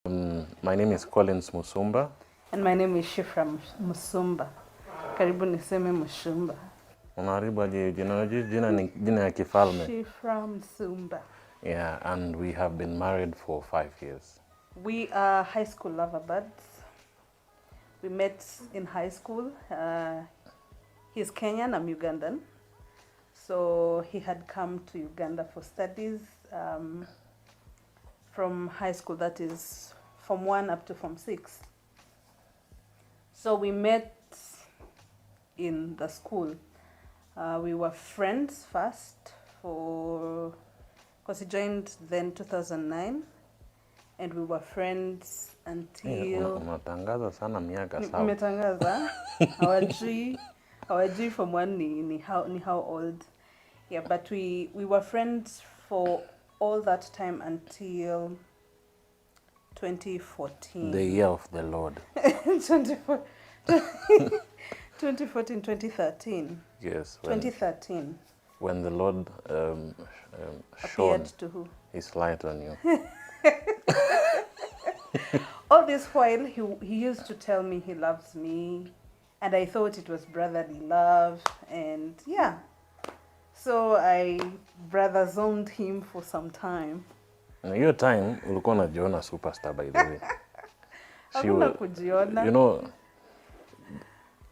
My name is Collins Musumba. And my name is Shifra Musumba. Karibu niseme Mushumba. Unaharibu aje jina ya kifalme. Shifra Musumba. Yeah, and we have been married for 5 years. We are high school loverbuds. We met in high school. He's Kenyan, I'm Ugandan. So he had come to Uganda for studies from high school, that is Form 1 up to Form 6. So we met in the school. We were friends first because he joined then 2009, and we were friends until... Unatangaza sana miaka sawa. Umetangaza? Hawajui Form 1 ni how old. Yeah, but we were friends for all that time until 2014. The year of the Lord. 2014, 2013. Yes. 2013. When the Lord Appeared shone to who? His light on you. All this while, he used to tell me he loves me, and I thought it was brotherly love, and yeah. So I brother zoned him for some time. Na hiyo time ulikuwa unajiona superstar, by the way. Hakuna kujiona. You know,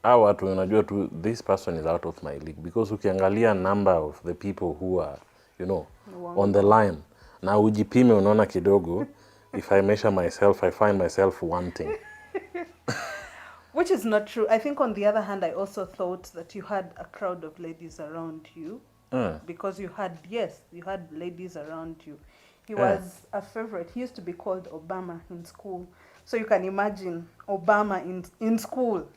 hawa watu unajua tu, this person is out of my league, because ukiangalia number of the people who are, you know, on the line, na ujipime unaona kidogo. If I measure myself, I find myself wanting. Which is not true. I think on the other hand, I also thought that you had a crowd of ladies around you. Because you had ladies around you. He was a favorite. He used to be called Obama in school. So you can imagine Obama in school.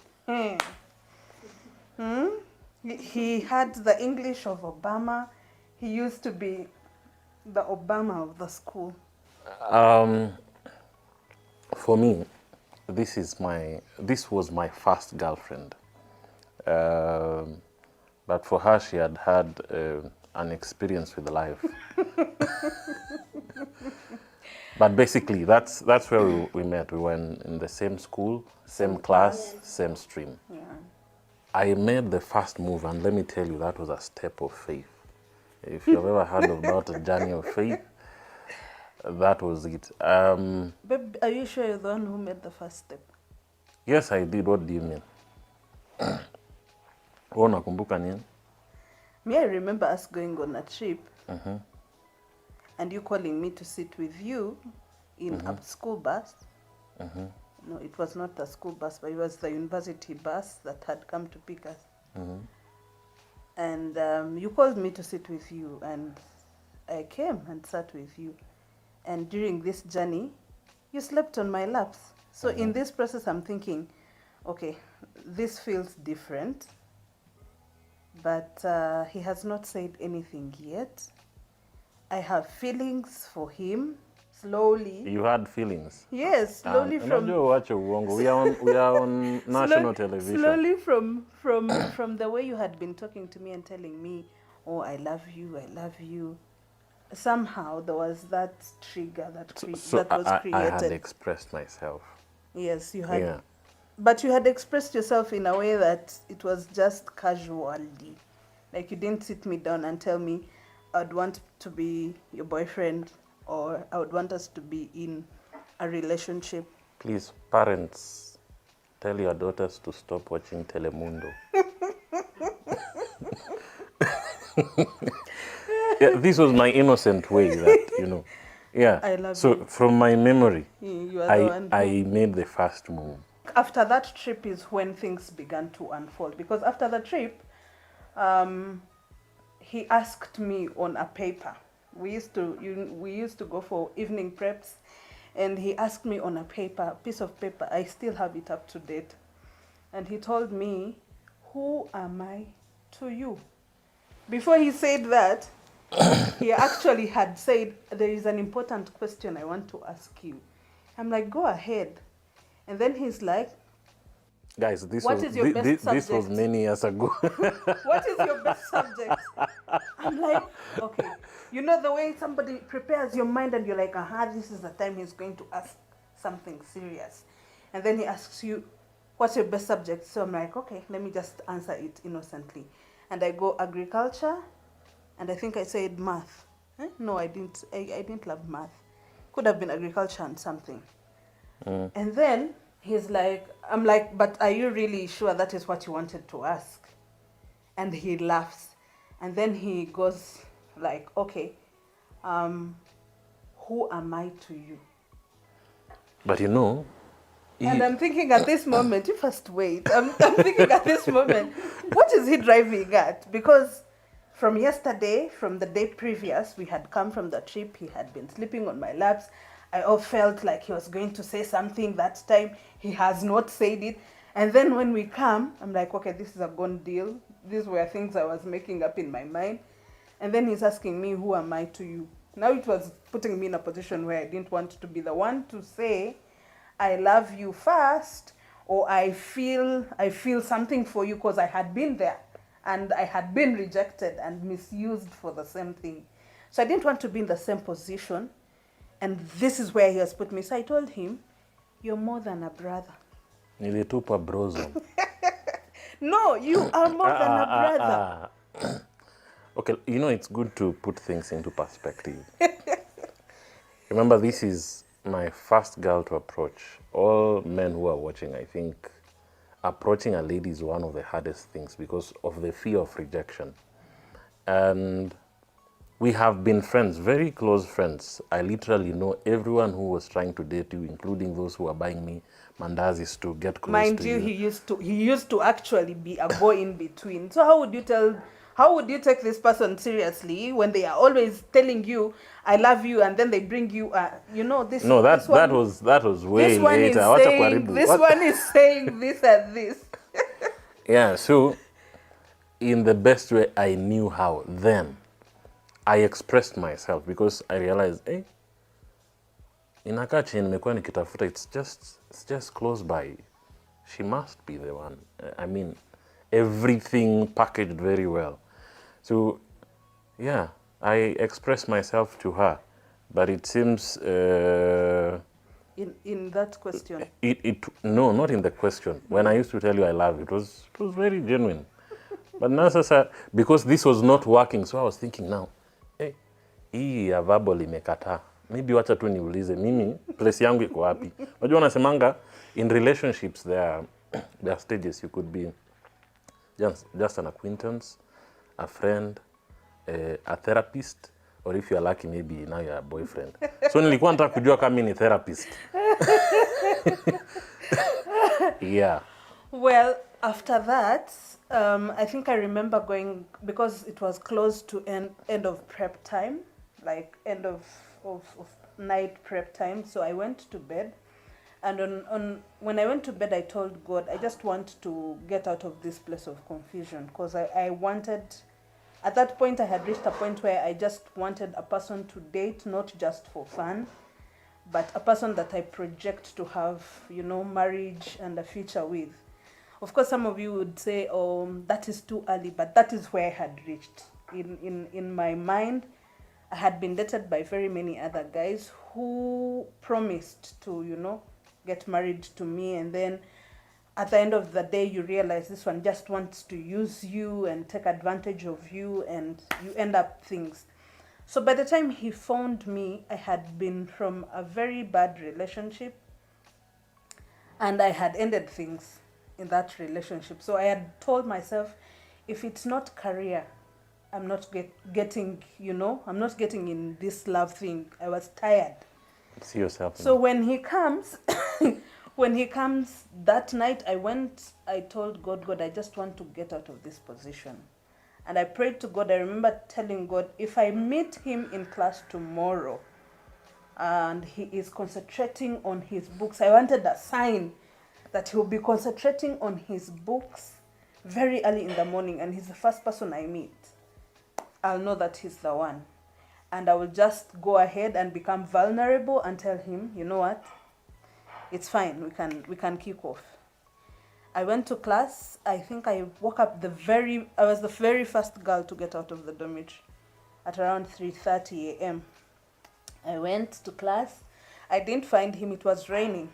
He had the English of Obama. He used to be the Obama of the school. For me, this was my first girlfriend. But for her, she had an experience with life. But basically, that's where we met. We were in the same school, same class, same stream. Yeah. I made the first move, and let me tell you, that was a step of faith. If you've ever heard about a journey of faith, that was it. Babe, are you sure you're the one who made the first step? Yes, I did. What do you mean? Unakumbuka nini? Me, I remember us going on a trip, and you calling me to sit with you in a school bus. No, it was not a school bus, but it was the university bus that had come to pick us. And you called me to sit with you, and I came and sat with you. And during this journey, you slept on my laps. So in this process, I'm thinking, okay, this feels different. But he has not said anything yet. I have feelings for him. Slowly. You had feelings? Yes, slowly from... We are on national television. Slowly from the way you had been talking to me and telling me, oh, I love you. Somehow there was that trigger that was created. I had expressed myself. Yes, you had. Yeah. But you had expressed yourself in a way that it was just casually. Like you didn't sit me down and tell me, I'd want to be your boyfriend, or I would want us to be in a relationship. Please, parents, tell your daughters to stop watching Telemundo. Yeah, this was my innocent way that, you know. Yeah. I love so you. From my memory, You are the one I made the first move. After that trip is when things began to unfold, because after the trip, he asked me on a paper. We used to go for evening preps, and he asked me on a piece of paper. I still have it up to date. And he told me, "Who am I to you?" Before he said that, he actually had said, "There is an important question I want to ask you." I'm like, "Go ahead." And then he's like, Guys, this What was is your best this was subject? many years ago. "What is your best subject?" I'm like, okay. You know the way somebody prepares your mind and you're like, this is the time he's going to ask something serious. And then he asks you, what's your best subject? So I'm like, okay, let me just answer it innocently. And I go agriculture, and I think I said math. No, I didn't. I didn't love math. Could have been agriculture and something. And then he's like, I'm like, but are you really sure that is what you wanted to ask? And he laughs. And then he goes like, okay, who am I to you? But you know, And I'm thinking at this moment, you first wait. I'm thinking at this moment, what is he driving at? Because from yesterday, from the day previous, we had come from the trip. He had been sleeping on my laps. I all felt like he was going to say something that time. He has not said it. And then when we come, I'm like, okay, this is a gone deal. These were things I was making up in my mind. And then he's asking me, who am I to you? Now it was putting me in a position where I didn't want to be the one to say, I love you first, or I feel something for you, because I had been there and I had been rejected and misused for the same thing. So I didn't want to be in the same position, and this is where he has put me. So I told him, you're more than a brother. nilitupa brozone. No, you are more than a brother. Okay, you know, it's good to put things into perspective. Remember, this is my first girl to approach. All men who are watching, I think, approaching a lady is one of the hardest things because of the fear of rejection. And we have been friends, very close friends. I literally know everyone who was trying to date you, including those who are buying me mandazis to get close Mind to you, you. he used to actually be a go in between. So how would you take this person seriously when they are always telling you I love you, and then they bring you this? No, this one, that was way this one later. is Wacha saying kuharibu. this What? one is saying this and this. Yeah, so in the best way I knew how then, I expressed myself because I realized, hey, inakaa chenye nimekuwa nikitafuta, it's just close by. She must be the one. I mean, everything packaged very well. So, yeah, I expressed myself to her, but it seems In that question, no, not in the question. When I used to tell you I love you, it was very genuine. But now, sasa, because this was not working, so I was thinking now, hey, hii ya verbal imekataa. Maybe wacha tu niulize mimi place yangu iko wapi. Unajua wanasemanga in relationships there are stages. You could be just an acquaintance, a friend, a therapist, or if you're lucky maybe now you're a boyfriend. So nilikuwa nataka kujua kama mimi ni therapist. Yeah. well, after that, I think I remember going, because it was close to end of prep time, like end of night prep time. So I went to bed, and on when I went to bed, I told God, I just want to get out of this place of confusion, because I wanted, at that point I had reached a point where I just wanted a person to date, not just for fun, but a person that I project to have, marriage and a future with. Of course, some of you would say, oh, that is too early, but that is where I had reached. In my mind, I had been dated by very many other guys who promised to, get married to me, and then at the end of the day, you realize this one just wants to use you and take advantage of you, and you end up things. So by the time he found me, I had been from a very bad relationship, and I had ended things in that relationship. So I had told myself, if it's not career, I'm not getting, I'm not getting in this love thing. I was tired. See yourself. So when he comes, that night, I told God, I just want to get out of this position. And I prayed to God. I remember telling God, if I meet him in class tomorrow and he is concentrating on his books, I wanted a sign that he'll be concentrating on his books very early in the morning, and he's the first person I meet. I'll know that he's the one. And I will just go ahead and become vulnerable and tell him, you know what? It's fine. We can kick off. I went to class. I think I woke up I was the very first girl to get out of the dormitory at around 3:30 a.m. I went to class. I didn't find him. It was raining.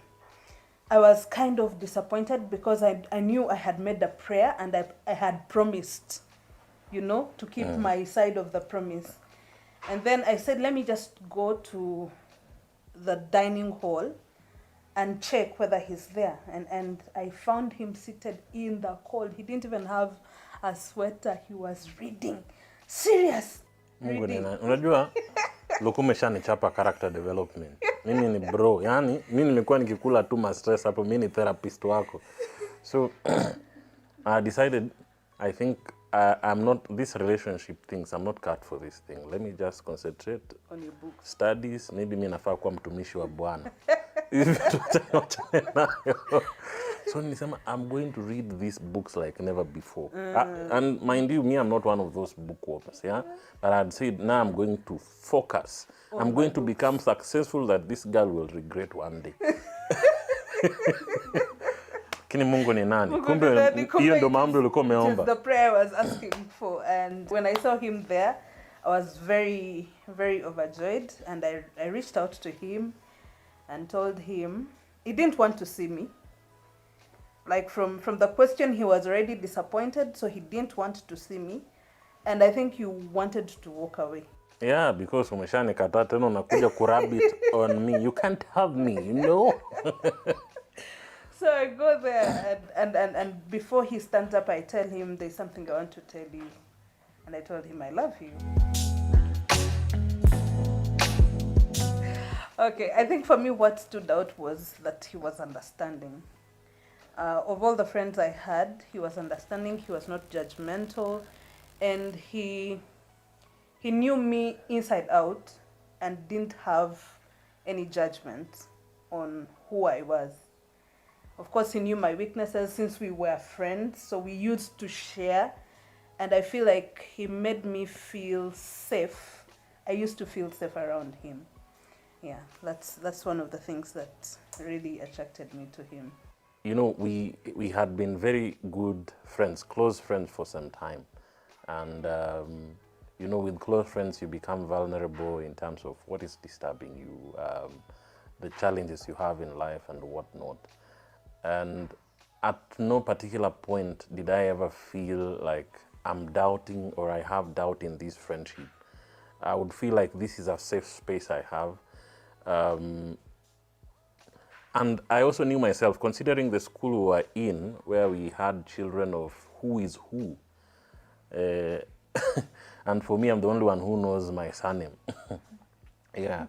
I was kind of disappointed because I knew I had made a prayer and I had promised, to keep my side of the promise. And then I said, let me just go to the dining hall and check whether he's there. And I found him seated in the cold. He didn't even have a sweater. He was reading. Serious. Mungu Reading. Unajua, Luku umeshanichapa character development. Mimi ni bro. Yani, mimi nimekuwa nikikula tu ma stress hapo, mimi ni therapist wako. So, I decided, I think I'm not, this relationship things, I'm not cut for this thing. Let me just concentrate On your books. Studies. Maybe mimi nafaa kuwa mtumishi wa Bwana. So nilisema, I'm going to read these books like never before. And mind you, me, I'm not one of those bookworms, yeah? But I'd said, now I'm going to focus. I'm going to become successful that this girl will regret one day. Kini Mungu ni nani? Kumbe hiyo ndo maombi ulikuwa umeomba. The prayer I was asking for. And when I saw him there, I was very, very overjoyed. And I reached out to him and told him, he didn't want to see me. Like from the question, he was already disappointed, so he didn't want to see me. And I think you wanted to walk away. Yeah, because umeshanikataa tena unakuja kurabit on me. You can't have me, you know? So I go there and before he stands up, I tell him, there's something I want to tell you. And I told him, I love you. Okay, I think for me what stood out was that he was understanding. Of all the friends I had, he was understanding, he was not judgmental, and he knew me inside out and didn't have any judgment on who I was. Of course, he knew my weaknesses since we were friends, so we used to share, and I feel like he made me feel safe. I used to feel safe around him. Yeah, that's one of the things that really attracted me to him. You know, we had been very good friends, close friends for some time. And, with close friends, you become vulnerable in terms of what is disturbing you, the challenges you have in life and whatnot. And at no particular point did I ever feel like I'm doubting or I have doubt in this friendship. I would feel like this is a safe space I have. And I also knew myself, considering the school we were in, where we had children of who is who. And for me, I'm the only one who knows my surname. Yeah.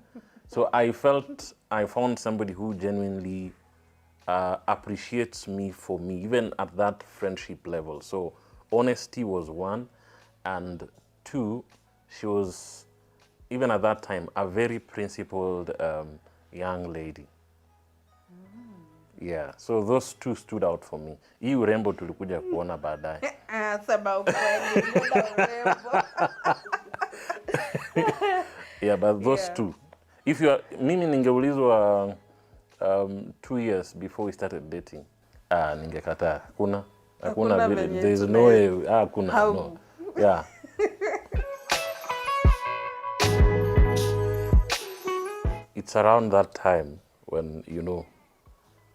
So I felt I found somebody who genuinely appreciates me for me, even at that friendship level. So honesty was one. And two, she was, even at that time, a very principled young lady. Yeah, so those two stood out for me. Hii urembo tulikuja kuona baadaye. Sema ukweli, muda urembo. Yeah, but those two. If you are, mimi ningeulizwa 2 years before we started dating. Ningekataa. Hakuna vile. There is no way. Hakuna. No. Yeah. It's around that time when,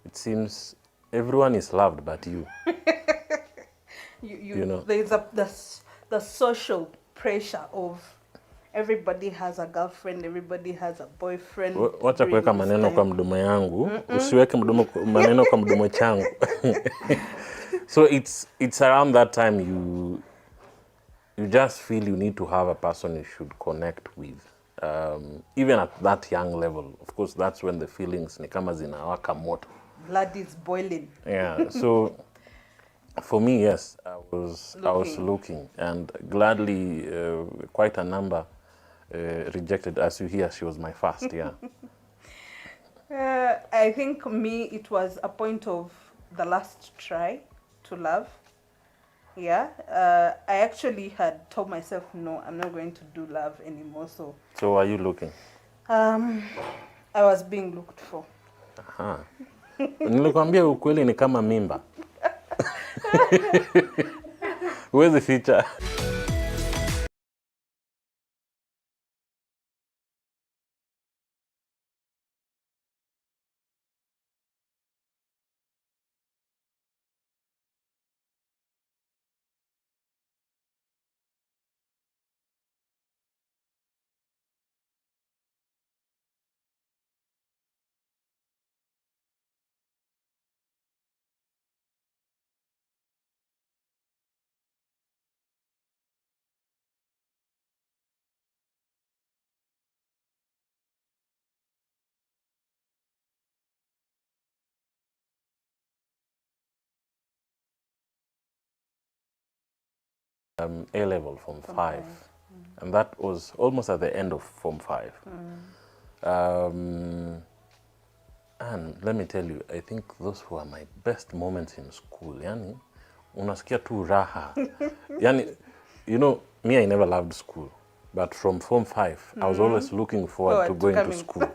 it seems everyone is loved but you. You know. There's the social pressure of everybody has a girlfriend, everybody has a boyfriend. Wacha kuweka maneno kwa mdomo yangu. Usiweke maneno kwa mdomo changu. So it's around that time you just feel you need to have a person you should connect with. Even at that young level. Of course, that's when the feelings ni kama zinawaka moto. Blood is boiling. Yeah, so for me, yes, I was looking, and gladly quite a number rejected. As you hear, she was my first, yeah. I think me, it was a point of the last try to love. Yeah, I actually had told myself, no, I'm not going to do love anymore. So are you looking? I was being looked for. Aha. Nilikwambia ukweli ni kama mimba. Huwezi ficha. A level, Form 5. And that was almost at the end of Form 5. And let me tell you, I think those were my best moments in school. Yani, unasikia tu raha. Yani, you know, me, I never loved school. But from Form 5, I was always looking forward to going to school.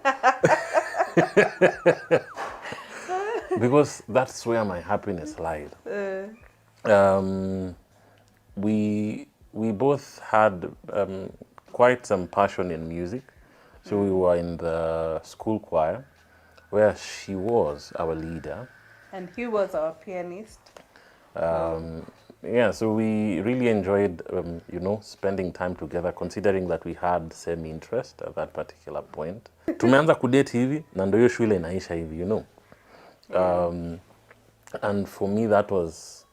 Because that's where my happiness lied. We both had quite some passion in music. So we were in the school choir, where she was our leader. And he was our pianist. Yeah, so we really enjoyed, you know, spending time together, considering that we had same interest at that particular point. Tumeanza kudate hivi, na ndio hiyo shule inaisha hivi, you know. And for me, that was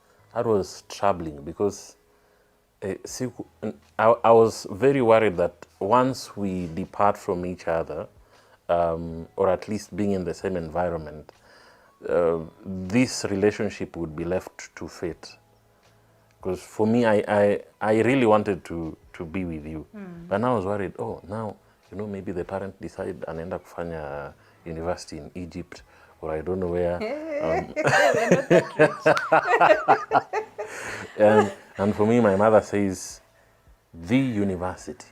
troubling because I was very worried that once we depart from each other, or at least being in the same environment, this relationship would be left to fate. Because for me, I really wanted to be with you. But now I was worried, oh, now, you know, maybe the parent decide anaenda kufanya university in Egypt, or I don't know where. We're not that rich. And for me, my mother says, the University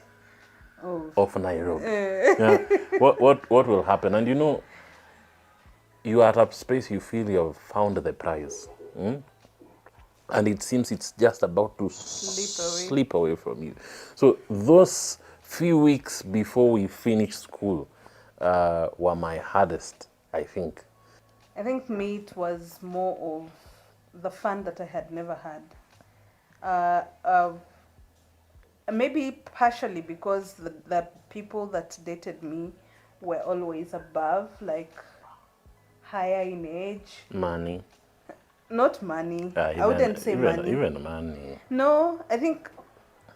of Nairobi. Yeah. What will happen? And you know, you are at a space you feel you have found the prize. And it seems it's just about to slip away from you. So those few weeks before we finished school were my hardest, I think. I think me, it was more of the fun that I had never had. Maybe partially because the people that dated me were always above, like higher in age. Money. Not money. I wouldn't say money. Even money. No, I think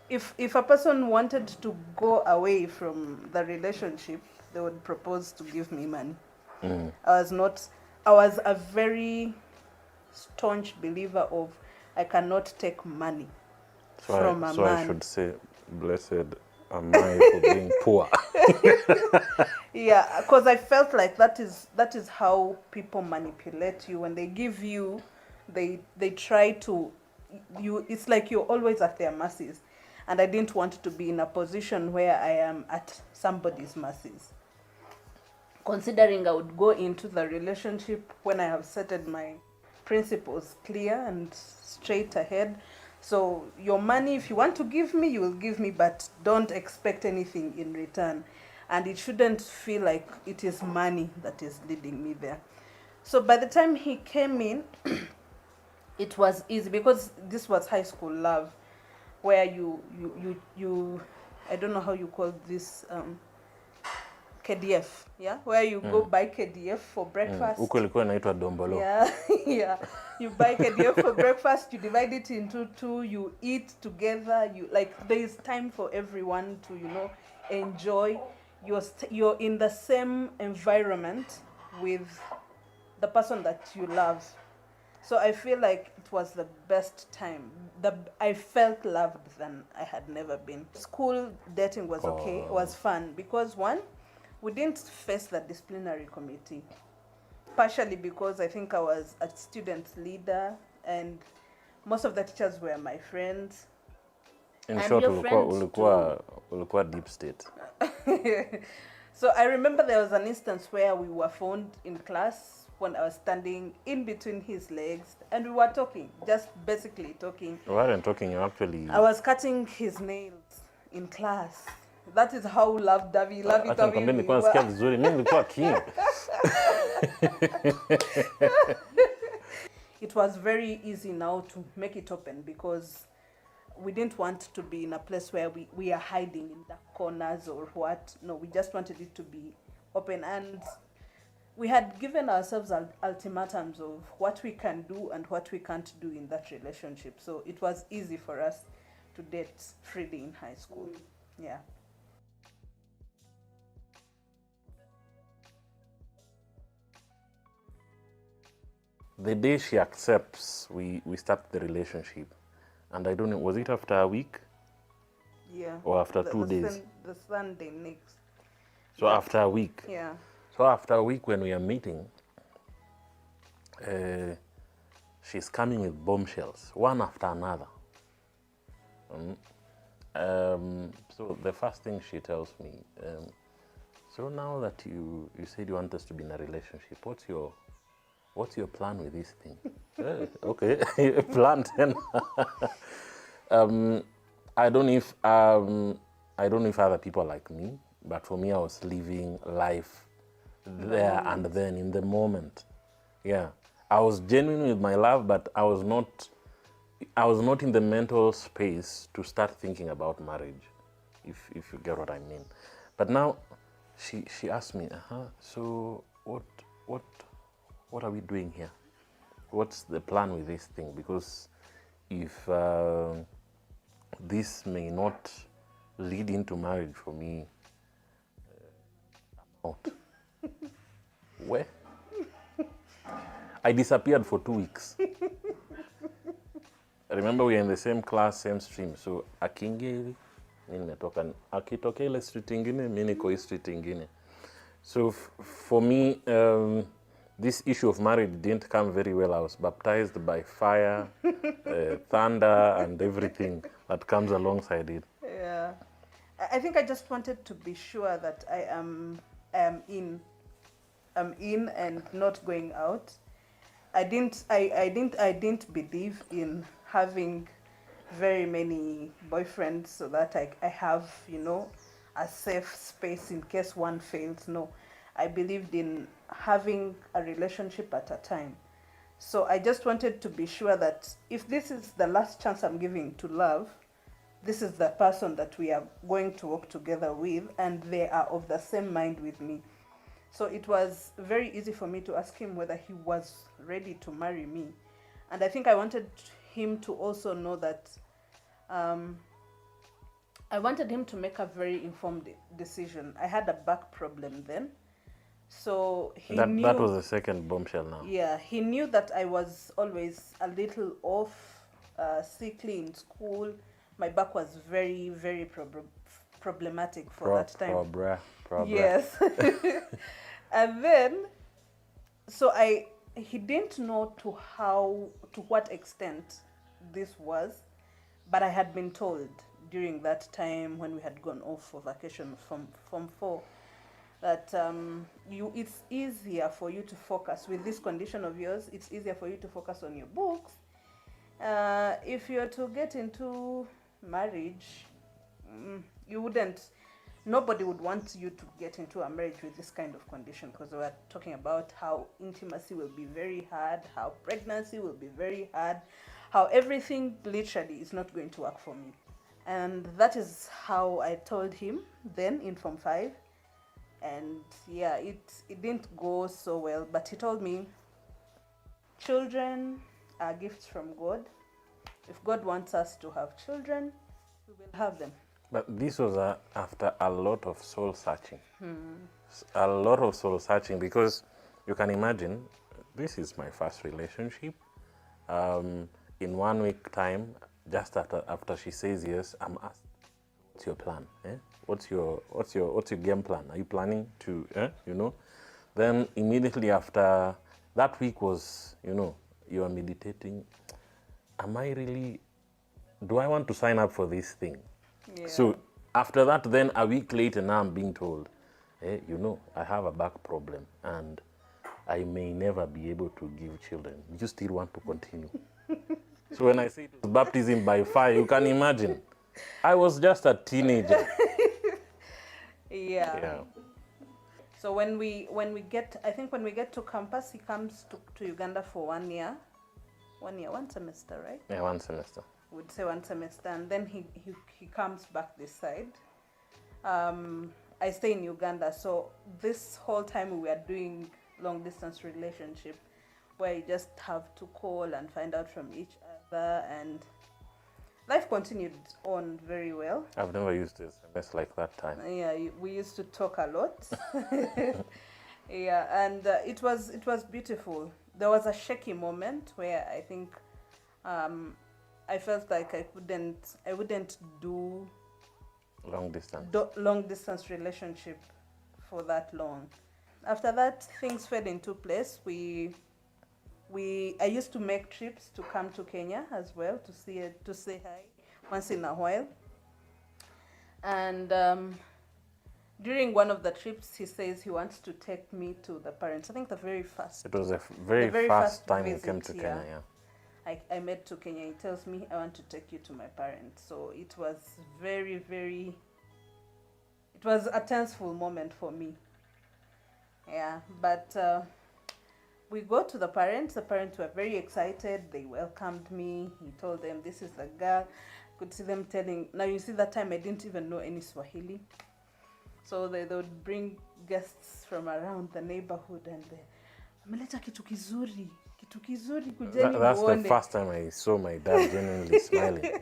if a person wanted to go away from the relationship, they would propose to give me money. I was a very staunch believer of I cannot take money from a man. I should say, blessed am I for being poor. Yeah, because I felt like that is how people manipulate you. When they give you, they try to you. It's like you're always at their mercies, and I didn't want to be in a position where I am at somebody's mercies. Considering I would go into the relationship when I have set my principles clear and straight ahead. So your money, if you want to give me, you will give me, but don't expect anything in return. And it shouldn't feel like it is money that is leading me there. So by the time he came in, it was easy because this was high school love, where you I don't know how you call this, KDF, yeah, where you go buy KDF for breakfast. Huko ilikuwa inaitwa dombolo. Yeah, yeah. You buy KDF for breakfast, you divide it into two, you eat together, you like there is time for everyone to, you know, enjoy. You're in the same environment with the person that you love. So I feel like it was the best time. I felt loved than I had never been. School dating was okay, was fun because one, we didn't face the disciplinary committee. Partially because I think I was a student leader and most of the teachers were my friends. In And short, your friends ulikuwa deep state. So I remember there was an instance where we were found in class when I was standing in between his legs and we were talking, just basically talking. You weren't talking, you actually... I was cutting his nails in class. That is how lovey-dovey nilikuwa nasikia vizuri, mimi nilikuwa king. It was very easy now to make it open because we didn't want to be in a place where we are hiding in the corners or what. No, we just wanted it to be open. And we had given ourselves ultimatums of what we can do and what we can't do in that relationship. So it was easy for us to date freely in high school. Yeah. The day she accepts, we start the relationship. And I don't know, was it after a week Yeah. or after 2 days? The Sunday next. So after a week. Yeah. So after a week when we are meeting, she's coming with bombshells, one after another. So the first thing she tells me, so now that you said you want us to be in a relationship, what's your plan with this thing? Okay, plan 10. I don't know if other people are like me, but for me, I was living life there and then in the moment. Yeah, I was genuine with my love, but I was not in the mental space to start thinking about marriage, if you get what I mean. But now, she asked me, so what are we doing here? What's the plan with this thing? Because if this may not lead into marriage for me, I'm out. Where? I disappeared for 2 weeks. I remember we were in the same class, same stream. So akiingia hivi, mimi nimetoka. Akitokea ile street ingine, mimi niko hii street ingine. So for me, this issue of marriage didn't come very well. I was baptized by fire, thunder, and everything that comes alongside it. Yeah. I think I just wanted to be sure that I am in and not going out. I didn't believe in having very many boyfriends so that I have, a safe space in case one fails. No, I believed in having a relationship at a time. So I just wanted to be sure that if this is the last chance I'm giving to love, this is the person that we are going to work together with, and they are of the same mind with me. So it was very easy for me to ask him whether he was ready to marry me. And I think I wanted him to also know that I wanted him to make a very informed decision. I had a back problem then. So knew... That was the second bombshell now. Yeah, he knew that I was always a little off, sickly in school. My back was very, very problematic for that time. Yes. And then, so he didn't know to what extent this was, but I had been told during that time when we had gone off for vacation from Form 4 that it's easier for you to focus with this condition of yours. It's easier for you to focus on your books. If you're to get into marriage, nobody would want you to get into a marriage with this kind of condition, because we're talking about how intimacy will be very hard, how pregnancy will be very hard, how everything literally is not going to work for me. And that is how I told him then in Form 5. And yeah, it didn't go so well, but he told me children are gifts from God. If God wants us to have children, we will have them. But this was after a lot of soul searching. A lot of soul searching, because you can imagine, this is my first relationship. In 1 week time, just after she says yes, I'm asked, what's your plan? What's your game plan? Are you planning to, Then immediately after, that week was, you are meditating. Do I want to sign up for this thing? Yeah. So after that, then a week later, now I'm being told, I have a back problem and I may never be able to give children. You still want to continue? So when I say it was baptism by fire, you can imagine. I was just a teenager. Yeah. So when we get to campus, he comes to Uganda for 1 year. 1 year, 1 semester, right? Yeah, 1 semester. Would say 1 semester, and then he comes back this side. I stay in Uganda, so this whole time we are doing long distance relationship, where you just have to call and find out from each other, and life continued on very well. I've never used SMS like that time. Yeah, we used to talk a lot. Yeah, and it was beautiful. There was a shaky moment where I think I felt like I wouldn't do Long distance. long distance relationship for that long. After that, things fell into place. I used to make trips to come to Kenya as well to say hi once in a while. And during one of the trips, he says he wants to take me to the parents. I think the very first. It was the very first time you came to Kenya, yeah. I met to Kenya. He tells me, I want to take you to my parents. So it was very, very, it was a tenseful moment for me. Yeah, but we go to the parents. The parents were very excited. They welcomed me. He told them, this is the girl. Could see them telling. Now, you see, that time I didn't even know any Swahili. So they would bring guests from around the neighborhood and ameleta kitu kizuri kujeni That's muone. the first time I saw my dad genuinely smiling.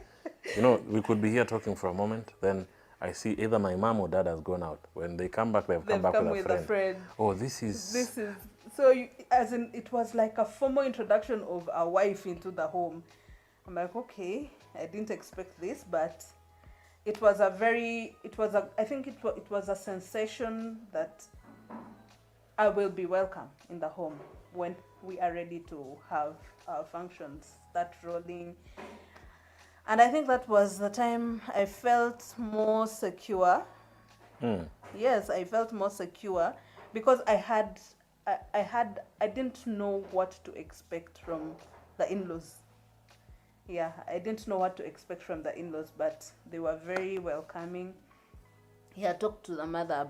You know, we could be here talking for a moment, then I see either my mom or dad has gone out. When they come back, they've come back with a friend. Oh, this is so as in, it was like a formal introduction of a wife into the home. I'm like, okay, I didn't expect this, but I think it was a sensation that I will be welcome in the home when we are ready to have our functions start rolling. And I think that was the time I felt more secure. Yes, I felt more secure because I didn't know what to expect from the in-laws. Yeah, I didn't know what to expect from the in-laws, but they were very welcoming. Yeah, I talked to the mother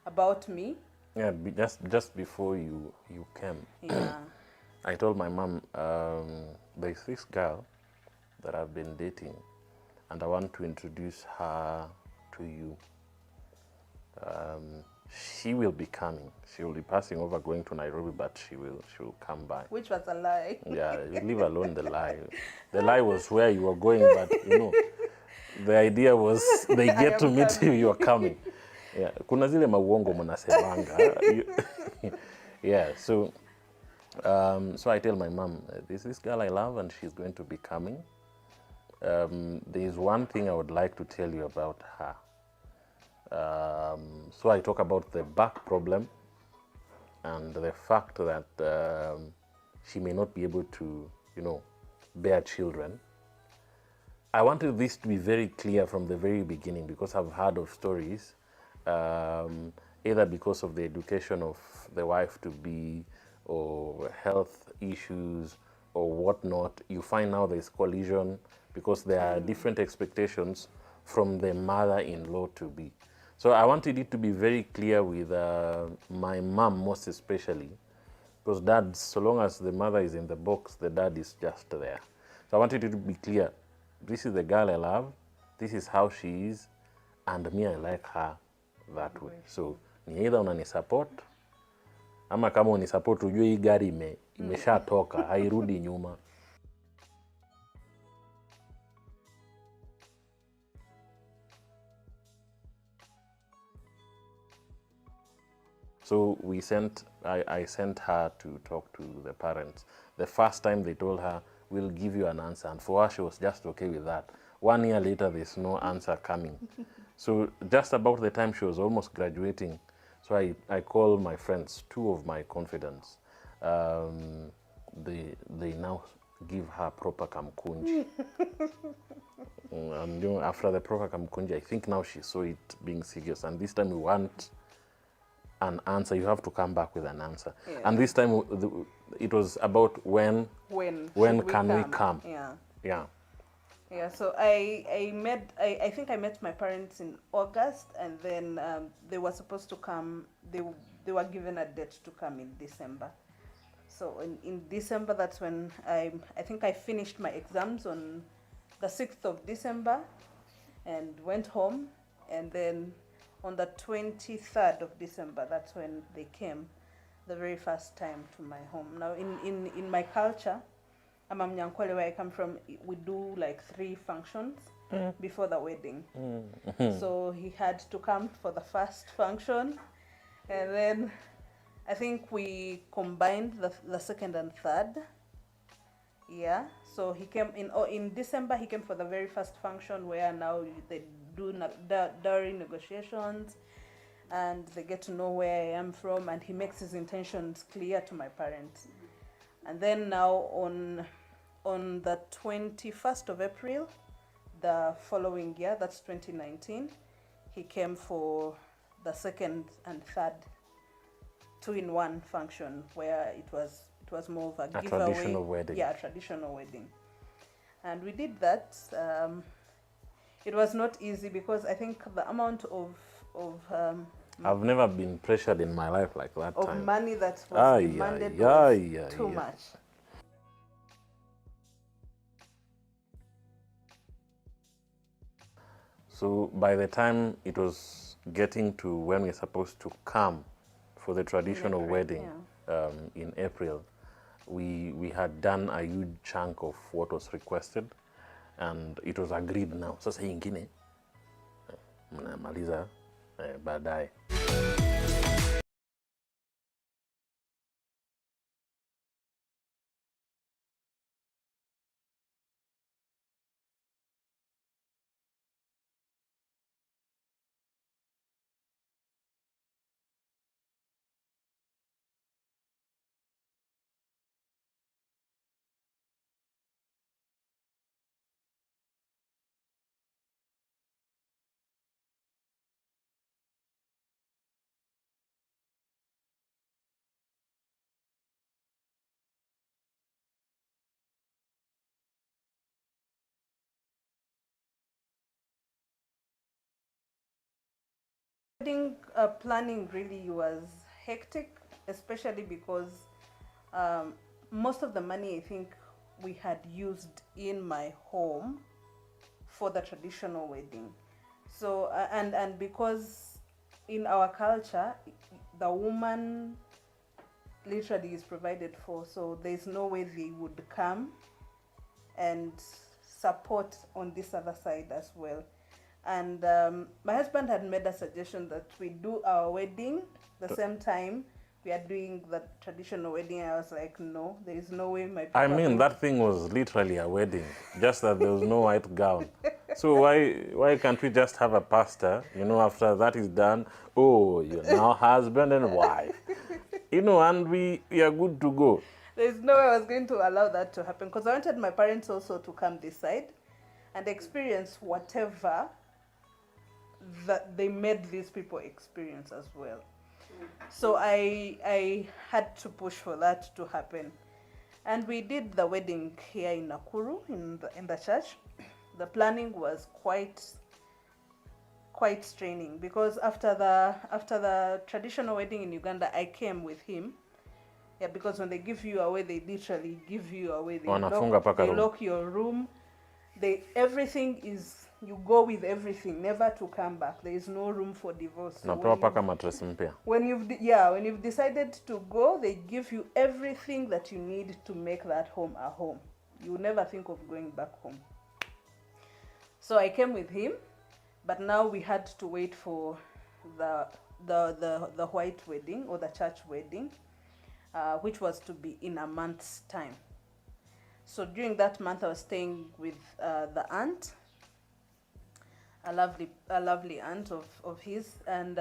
about me. Yeah, just before you came. Yeah. I told my mom, there's this girl that I've been dating, and I want to introduce her to you. She will be coming. She will be passing over, going to Nairobi, but she will come by. Which was a lie. Yeah, you leave alone the lie. The lie was where you were going, but you know, the idea was they get to meet you, you are coming. Yeah, kuna zile mauongo mnasemanga. Yeah, so I tell my mom, this girl I love and she's going to be coming. There is one thing I would like to tell you about her. So I talk about the back problem and the fact that she may not be able to, you know, bear children. I wanted this to be very clear from the very beginning because I've heard of stories, either because of the education of the wife to be or health issues or whatnot. You find now there's collision because there are different expectations from the mother-in-law to be. So I wanted it to be very clear with my mom most especially, because dad, so long as the mother is in the box, the dad is just there. So I wanted it to be clear. This is the girl I love, this is how she is, and me, I like her that way. So ni either unanisupport ama kama unisupport ujue hii gari imeshatoka hairudi nyuma. So I sent her to talk to the parents. The first time they told her, we'll give you an answer. And for her, she was just okay with that. 1 year later, there's no answer coming. So just about the time she was almost graduating, so I called my friends, 2 of my confidants. They now give her proper kamkunji. And you know, after the proper kamkunji, I think now she saw it being serious. And this time we want an answer. You have to come back with an answer. Yeah. And this time it was about when can we come? Yeah. So I think I met my parents in August, and then they were supposed to come. They were given a date to come in December. So in December, that's when I think I finished my exams on the 6th of December and went home, and then on the 23rd of December, that's when they came the very first time to my home. Now, in my culture, Amamnyankwale, where I come from, we do like 3 functions before the wedding. So he had to come for the first function, and then I think we combined the second and third. Yeah, so he came in December. He came for the very first function where now they do dowry negotiations, and they get to know where I am from, and he makes his intentions clear to my parents. And then now on the 21st of April, the following year, that's 2019, he came for the second and third two-in-one function where it was more of a giveaway. Traditional wedding. Yeah, a traditional wedding. And we did that. It was not easy because I think the amount of I've never been pressured in my life like that time. money that was demanded was too much. So by the time it was getting to when we're supposed to come for the traditional wedding in April, we had done a huge chunk of what was requested, and it was agreed now. Sasa ingine mnamaliza baadaye. Wedding planning really was hectic, especially because most of the money I think we had used in my home for the traditional wedding. So and because in our culture the woman literally is provided for, so there's no way they would come and support on this other side as well. And my husband had made a suggestion that we do our wedding the same time we are doing the traditional wedding. I was like, no, there is no way my people I mean, that thing was literally a wedding, just that there was no white gown. So why can't we just have a pastor, after that is done, oh, you're now husband and wife, and we are good to go. There's no way I was going to allow that to happen, because I wanted my parents also to come this side and experience whatever that they made these people experience as well. So I had to push for that to happen. And we did the wedding here in Nakuru, in the church. The planning was quite straining, because after the traditional wedding in Uganda, I came with him. Yeah, because when they give you away, they literally give you away. They lock your room. Everything is, you go with everything, never to come back. There is no room for divorce. So when you've decided to go, they give you everything that you need to make that home a home. You never think of going back home. So I came with him, but now we had to wait for the white wedding, or the church wedding, which was to be in a month's time. So during that month, I was staying with the aunt, a lovely aunt of his, and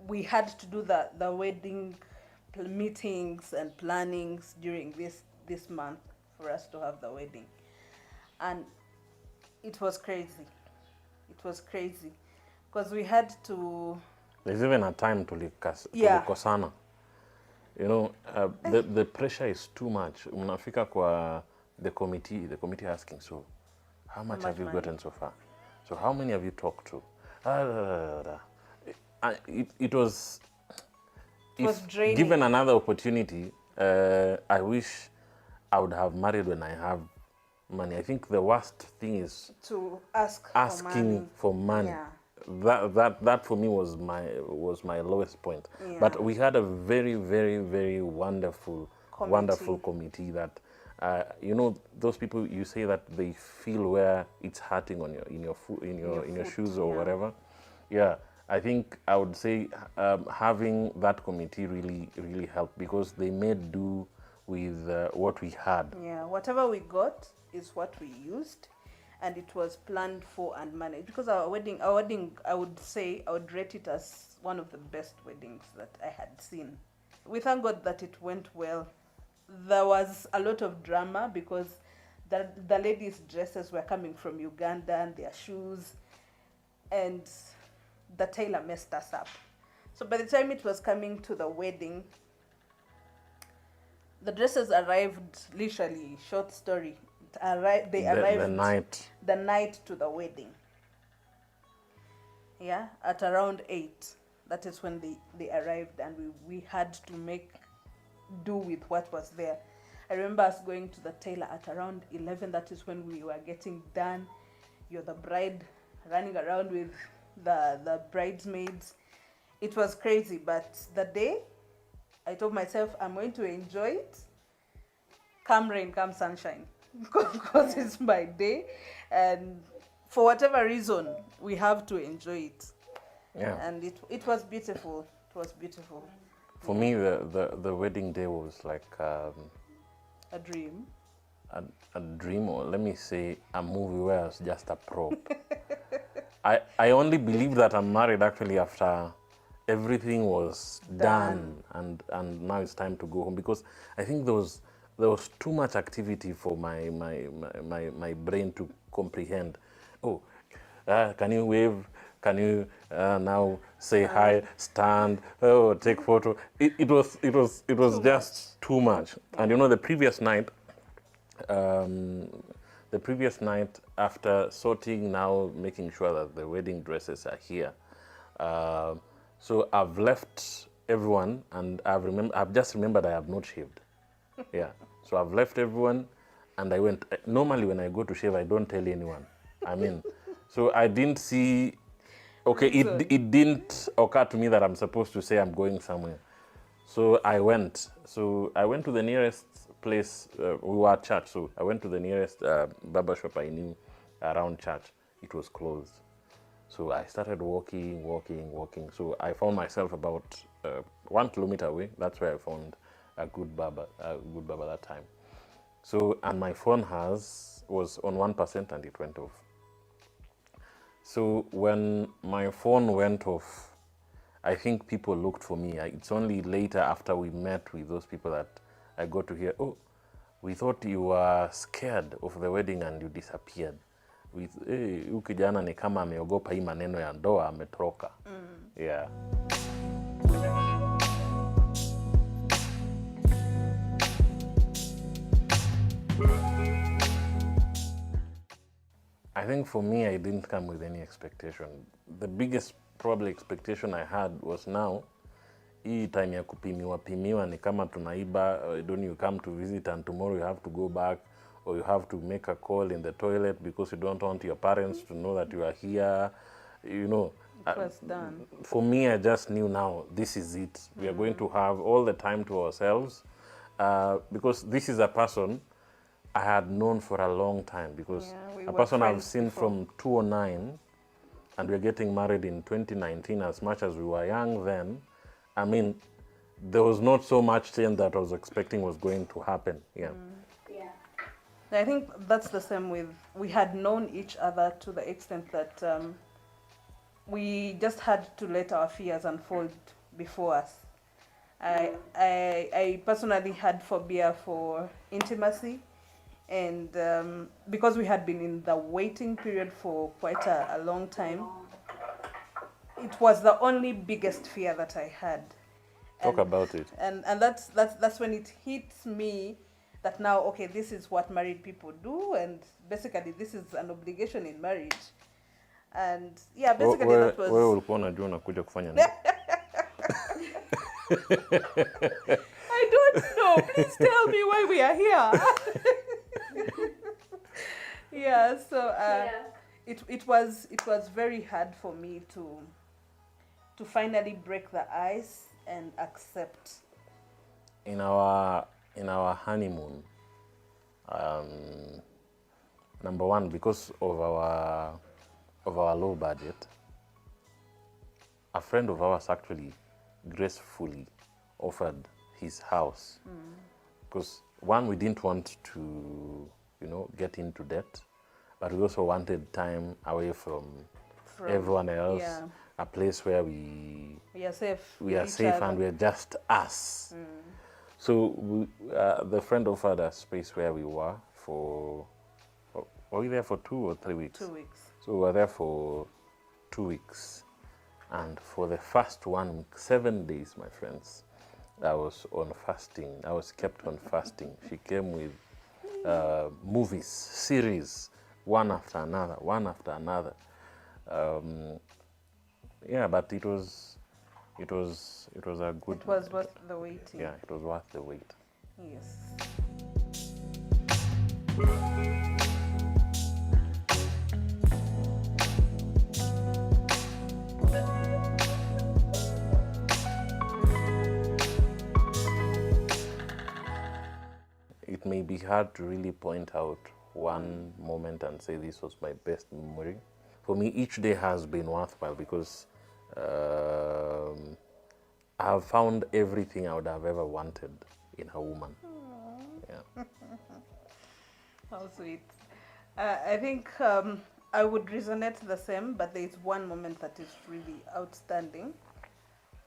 we had to do the wedding meetings and plannings during this month for us to have the wedding. And it was crazy. It was crazy because we had to... There's even a time to likosana. The pressure is too much. Unafika kwa the committee asking, so how much have you gotten so far? So how many have you talked to? It was draining. Given another opportunity, I wish I would have married when I have money. I think the worst thing is to asking for money. Yeah. That for me was my lowest point. Yeah. But we had a very, very, very wonderful committee that those people, you say that they feel where it's hurting on in your shoes or whatever. Yeah, I think I would say having that committee really helped, because they made do with what we had. Yeah, whatever we got is what we used, and it was planned for and managed. Because our wedding, I would say, I would rate it as one of the best weddings that I had seen. We thank God that it went well. There was a lot of drama because the ladies' dresses were coming from Uganda and their shoes, and the tailor messed us up. So by the time it was coming to the wedding, the dresses arrived, literally, short story. They arrived the night to the wedding. Yeah, at around 8. That is when they arrived, and we had to make do with what was there. I remember us going to the tailor at around 11. That is when we were getting done. You're the bride running around with the bridesmaids. It was crazy, but the day I told myself I'm going to enjoy it. Come rain, come sunshine, because it's my day, and for whatever reason we have to enjoy it. Yeah. And it was beautiful. It was beautiful. For me, the wedding day was like A dream. a dream, or let me say a movie where I was just a prop. I only believe that I'm married actually after everything was done and now it's time to go home, because I think there was too much activity for my brain to comprehend. Oh, can you wave? Can you now say hi, stand, oh, take photo? It was just too much. And the previous night, after sorting, now making sure that the wedding dresses are here. So I've left everyone, and I've just remembered I have not shaved. Yeah. So I've left everyone, and I went. Normally, when I go to shave, I don't tell anyone. I mean, so I didn't see. Okay, it didn't occur to me that I'm supposed to say I'm going somewhere. So I went. So I went to the nearest place. We were at church, so I went to the nearest barber shop I knew around church. It was closed. So I started walking. So I found myself about 1 kilometer away. That's where I found a good barber that time. So, and my phone was on 1% and it went off. So when my phone went off, I think people looked for me. It's only later after we met with those people that I got to hear, oh, we thought you were scared of the wedding and you disappeared. Huyu kijana ni kama ameogopa hii maneno ya ndoa, ametoroka. Yeah. I think for me, I didn't come with any expectation. The biggest probably expectation I had was now, hii time ya kupimiwa ni kama tunaiba, don't you come to visit and tomorrow you have to go back, or you have to make a call in the toilet because you don't want your parents to know that you are here, It was done. For me, I just knew now, this is it. We are going to have all the time to ourselves, because this is a person I had known for a long time, because a person I've seen from 2009, and we're getting married in 2019. As much as we were young then, I mean, there was not so much change that I was expecting was going to happen. Yeah. I think that's the same with, we had known each other to the extent that we just had to let our fears unfold before us. I personally had phobia for intimacy, and because we had been in the waiting period for quite a long time, it was the only biggest fear that I had. Talk about it. And that's when it hits me that now, okay, this is what married people do, and basically this is an obligation in marriage. And yeah, basically that was... Wewe ulikuwa unajua unakuja kufanya nini? I don't know. Please tell me why we are here. Yeah, so it was very hard for me to finally break the ice and accept. In our honeymoon, number one, because of our low budget, a friend of ours actually gracefully offered his house because one, we didn't want to, get into debt, but we also wanted time away from everyone else, yeah. a place where we are safe. we with are each safe other. and we're just us. So the friend offered a space where we were for, were we there for 2 or 3 weeks? 2 weeks. So we were there for 2 weeks. And for the first 1 week, 7 days, my friends, I was on fasting. I was kept on fasting. She came with movies, series, one after another, one after another. Yeah, but it was a good. It was worth the waiting. Yeah, it was worth the wait. Yes. It may be hard to really point out one moment and say this was my best memory. For me, each day has been worthwhile because I have found everything I would have ever wanted in a woman. Yeah. How sweet. I think I would resonate the same, but there is one moment that is really outstanding.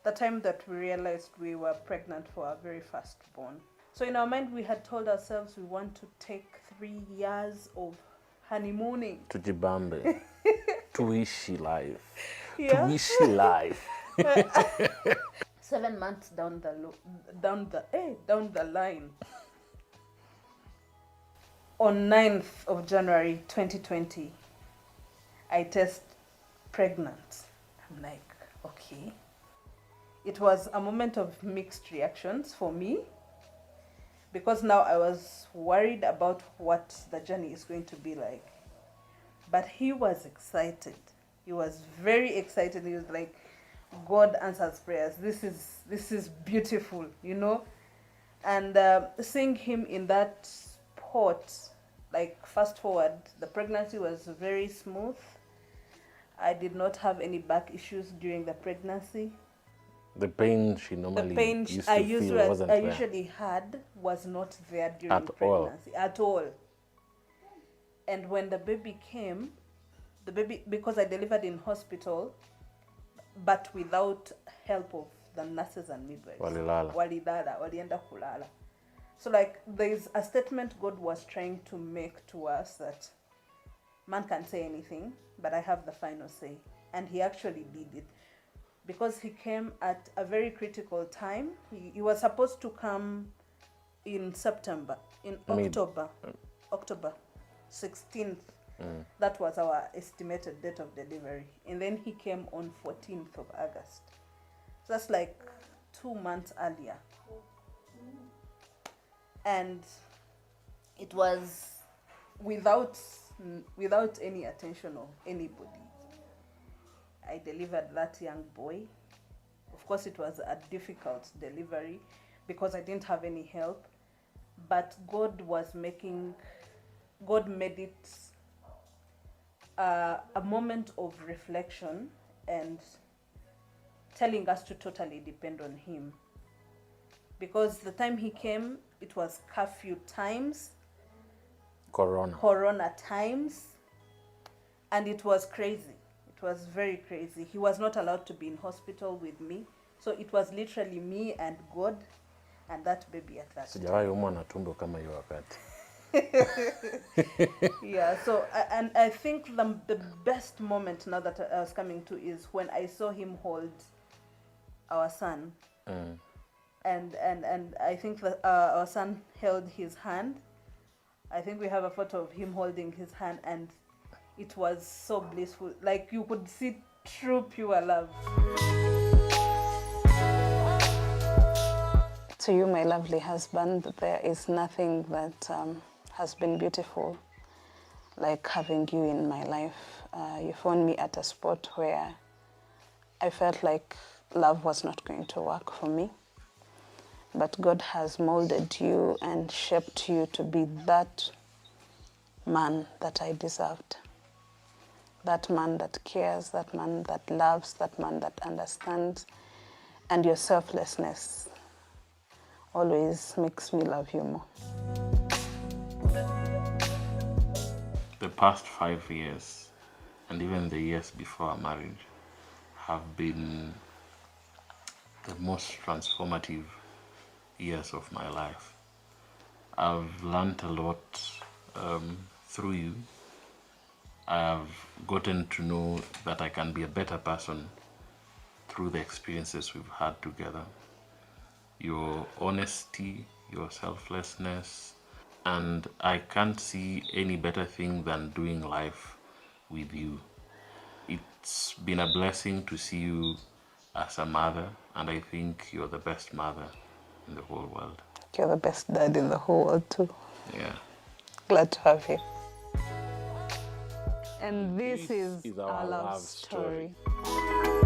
The time that we realized we were pregnant for our very firstborn. So in our mind, we had told ourselves we want to take 3 years of honeymooning. Tujibambe. Tuishi life. Yeah. Tuishi life. 7 months down the line. On 9th of January 2020, I test pregnant. I'm like, okay. It was a moment of mixed reactions for me because now I was worried about what the journey is going to be like. But he was excited. He was very excited. He was like, God answers prayers. This is beautiful, And seeing him in that spot, like fast forward, the pregnancy was very smooth. I did not have any back issues during the pregnancy. The pain she normally The pain used I to feel wasn't there. usually had was not there during At all. pregnancy at all. And when the baby came, because I delivered in hospital, but without help of the nurses and midwives. Walilala. Walienda kulala. So like there's a statement God was trying to make to us that man can say anything, but I have the final say. And he actually did it. Because he came at a very critical time. He was supposed to come in September, October 16th. That was our estimated date of delivery. And then he came on 14th of August. So that's like 2 months earlier. And it was without any attention of anybody. I delivered that young boy. Of course, it was a difficult delivery because I didn't have any help. But God made it a moment of reflection and telling us to totally depend on him. Because the time he came, it was curfew times. Corona times. And it was crazy. It was very crazy. He was not allowed to be in hospital with me. So it was literally me and God and that baby at that time. Sijawahi umwa na tumbo kama hiyo wakati. Yeah, so and I think the best moment now that I was coming to is when I saw him hold our son. And I think that our son held his hand. I think we have a photo of him holding his hand, and it was so blissful. Like you could see true pure love. To you, my lovely husband, there is nothing that has been beautiful like having you in my life. You found me at a spot where I felt like love was not going to work for me. But God has molded you and shaped you to be that man that I deserved. That man that cares, that man that loves, that man that understands. And your selflessness always makes me love you more. The past 5 years, and even the years before our marriage, have been the most transformative years of my life. I've learned a lot through you. I have gotten to know that I can be a better person through the experiences we've had together. Your honesty, your selflessness, and I can't see any better thing than doing life with you. It's been a blessing to see you as a mother, and I think you're the best mother in the whole world. You're the best dad in the whole world too. Yeah. Glad to have you. And this is our our love love story. story.